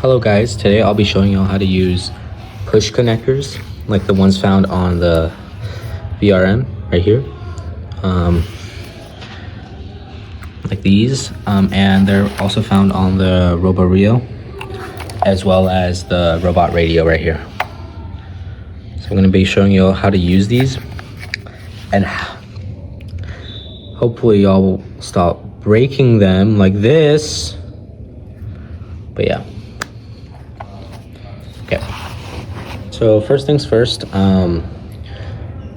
Hello guys, today I'll be showing you how to use push connectors like the ones found on the VRM right here, like these, and they're also found on the RoboRio as well as the RoboRio right here. So I'm going to be showing you how to use these, and hopefully y'all will stop breaking them like this. But yeah. Okay, so first things first, I'm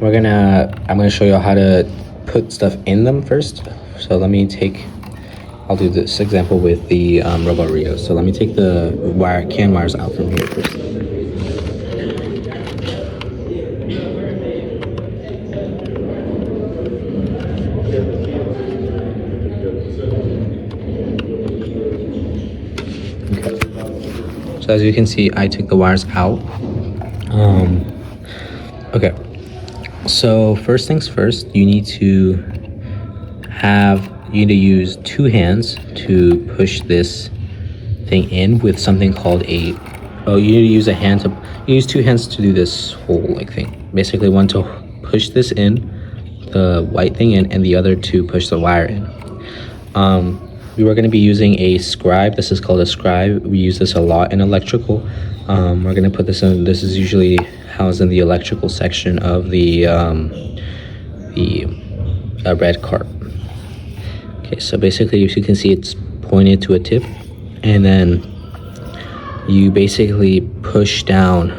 gonna show you how to put stuff in them first. So I'll do this example with the RoboRio. So let me take the CAN wires out from here first. Okay. So as you can see, I took the wires out. Okay, so first things first, you need to use two hands to push this thing in with something called you use two hands to do this whole like thing. Basically, one to push this in, the white thing in, and the other to push the wire in. We were going to be using a scribe. This is called a scribe. We use this a lot in electrical. We're going to put this in. This is usually housed in the electrical section of the red cart. Okay, so basically, as you can see, it's pointed to a tip, and then you basically push down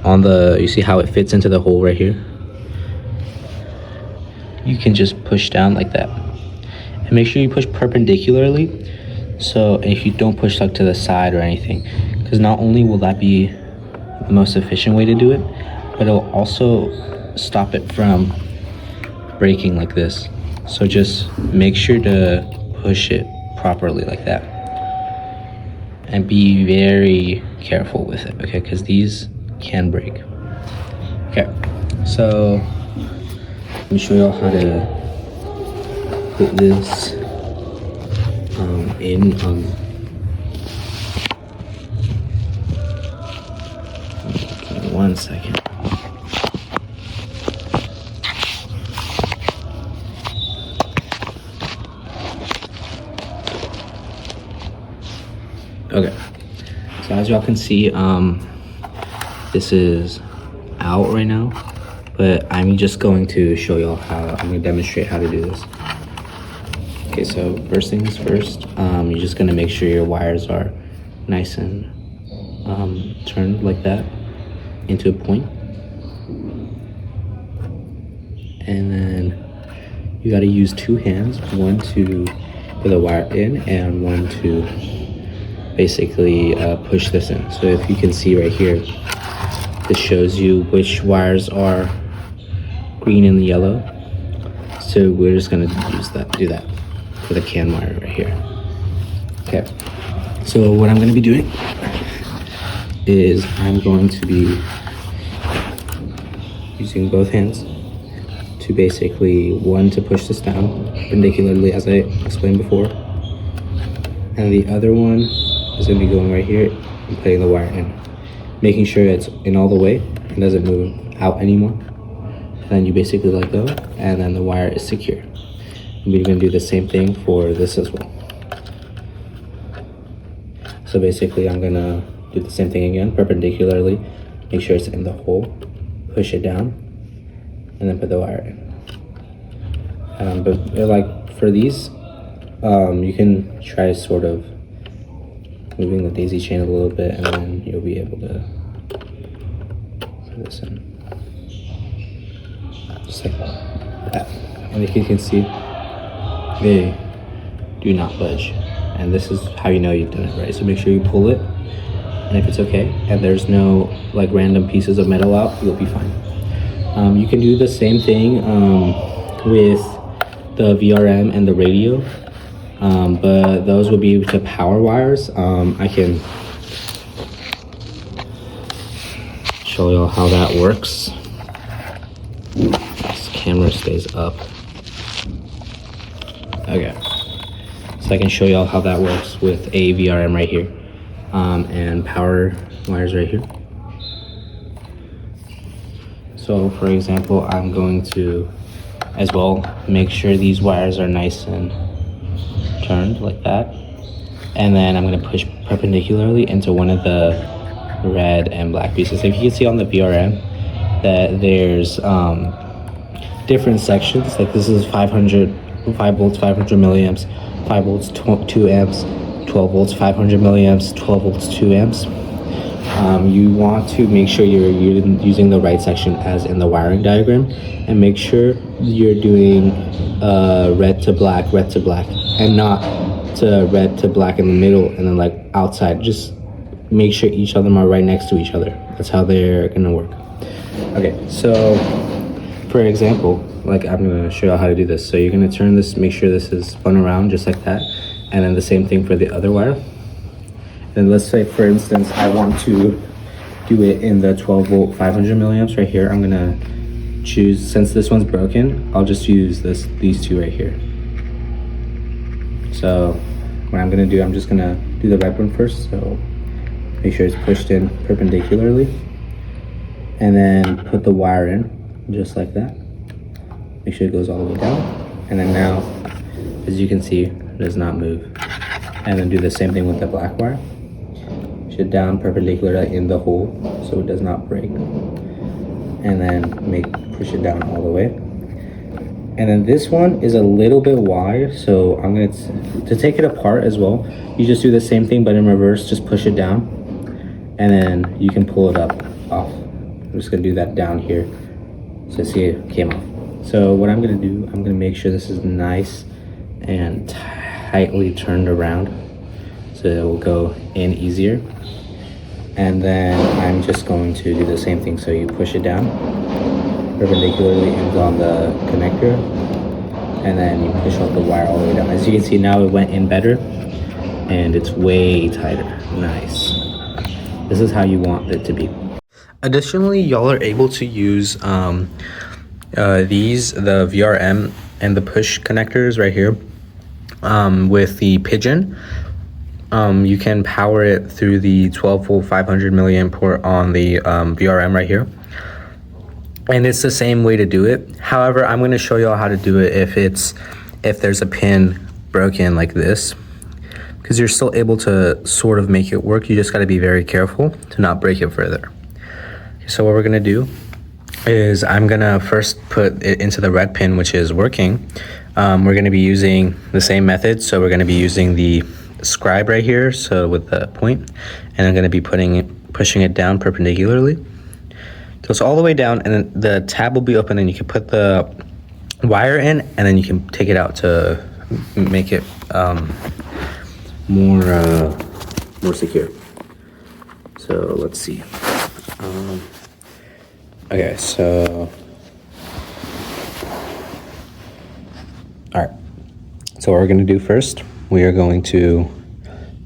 on you see how it fits into the hole right here? You can just push down like that. And make sure you push perpendicularly, so if you don't push like to the side or anything, because not only will that be the most efficient way to do it, but it'll also stop it from breaking like this. So just make sure to push it properly like that, and be very careful with it, okay, because these can break. Okay, so let me show you all how to put this in. Give me 1 second. Okay, so as y'all can see, this is out right now, but I'm just going to show y'all I'm going to demonstrate how to do this. Okay, so first things first, you're just going to make sure your wires are nice and turned like that into a point. And then you got to use two hands, one to put the wire in and one to basically push this in. So if you can see right here, this shows you which wires are green and yellow. So we're just going to do that for the CAN wire right here. Okay, so what I'm going to be doing is I'm going to be using both hands to basically, one to push this down perpendicularly as I explained before, and the other one is going to be going right here and putting the wire in, making sure it's in all the way and doesn't move out anymore. And then you basically let go, and then the wire is secure. And we're going to do the same thing for this as well. So basically, I'm going to do the same thing again, perpendicularly, make sure it's in the hole, push it down, and then put the wire in. But like for these, you can try sort of moving the daisy chain a little bit, and then you'll be able to put this in. Just like that. And if you can see, they do not budge. And this is how you know you've done it right. So make sure you pull it, and if it's okay, and there's no like random pieces of metal out, you'll be fine. You can do the same thing with the VRM and the radio. But those would be the power wires. I can show you how that works. This camera stays up. Okay, so I can show y'all how that works with a VRM right here. and power wires right here. So for example, I'm going to as well make sure these wires are nice and turned like that. And then I'm going to push perpendicularly into one of the red and black pieces. If you can see on the VRM that there's different sections, like this is 5 volts, 500 milliamps, 5 volts, 2 amps, 12 volts, 500 milliamps, 12 volts, 2 amps. You want to make sure you're using the right section as in the wiring diagram, and make sure you're doing red to black, and not to red to black in the middle and then like outside. Just make sure each of them are right next to each other. That's how they're gonna work. Okay, so for example, like I'm gonna show you how to do this. So you're gonna turn this, make sure this is spun around just like that, and then the same thing for the other wire. Then let's say, for instance, I want to do it in the 12 volt 500 milliamps right here. I'm gonna choose, since this one's broken, I'll just use these two right here. So what I'm gonna do, I'm just gonna do the red one first. So make sure it's pushed in perpendicularly, and then put the wire in just like that. Make sure it goes all the way down, and then now, as you can see, it does not move. And then do the same thing with the black wire. It down perpendicular in the hole so it does not break, and then push it down all the way. And then this one is a little bit wide, so I'm going to take it apart as well. You just do the same thing but in reverse. Just push it down, and then you can pull it up off. I'm just going to do that down here, so see it came off. So what I'm going to do, I'm going to make sure this is nice and tightly turned around so it will go in easier. And then I'm just going to do the same thing. So you push it down perpendicularly and on the connector, and then you push out the wire all the way down. As you can see now, it went in better and it's way tighter. Nice. This is how you want it to be. Additionally, y'all are able to use the VRM and the push connectors right here with the pigeon. You can power it through the 12 volt 500 milliamp port on the VRM right here, and it's the same way to do it. However, I'm going to show y'all how to do it if there's a pin broken like this, because you're still able to sort of make it work. You just got to be very careful to not break it further. So what we're going to do is I'm going to first put it into the red pin, which is working. We're going to be using the same method. So we're going to be using the scribe right here, so with the point, and I'm going to be pushing it down perpendicularly so it's all the way down, and then the tab will be open, and you can put the wire in, and then you can take it out to make it more secure. So let's see. Okay, so all right, so what we're going to do first, we are going to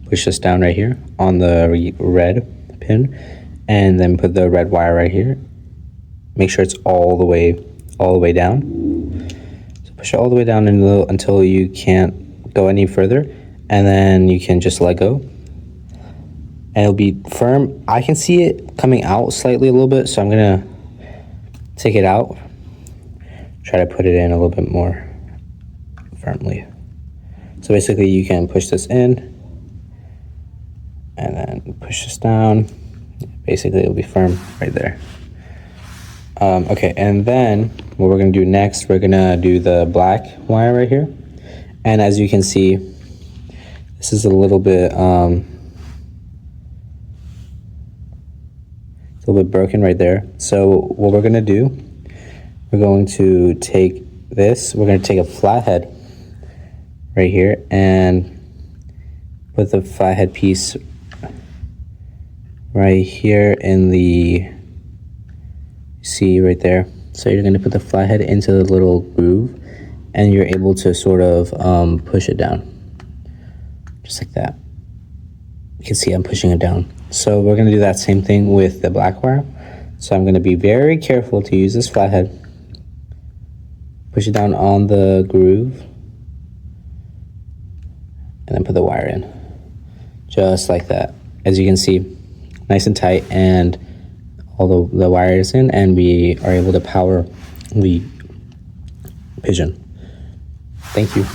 push this down right here on the red pin, and then put the red wire right here. Make sure it's all the way down. So push it all the way down until you can't go any further, and then you can just let go. And it'll be firm. I can see it coming out slightly a little bit, so I'm gonna take it out. Try to put it in a little bit more firmly. So basically you can push this in and then push this down. Basically it'll be firm right there. Okay, and then what we're gonna do next, we're gonna do the black wire right here. And as you can see, this is a little bit broken right there. So what we're gonna do, we're going to take this, we're gonna take a flathead right here and put the flathead piece right here in the, see right there. So you're going to put the flathead into the little groove, and you're able to sort of push it down just like that. You can see I'm pushing it down. So we're going to do that same thing with the black wire. So I'm going to be very careful to use this flathead, push it down on the groove, and then put the wire in just like that. as you can see, nice and tight, and all the wire is in, and we are able to power the pigeon. Thank you.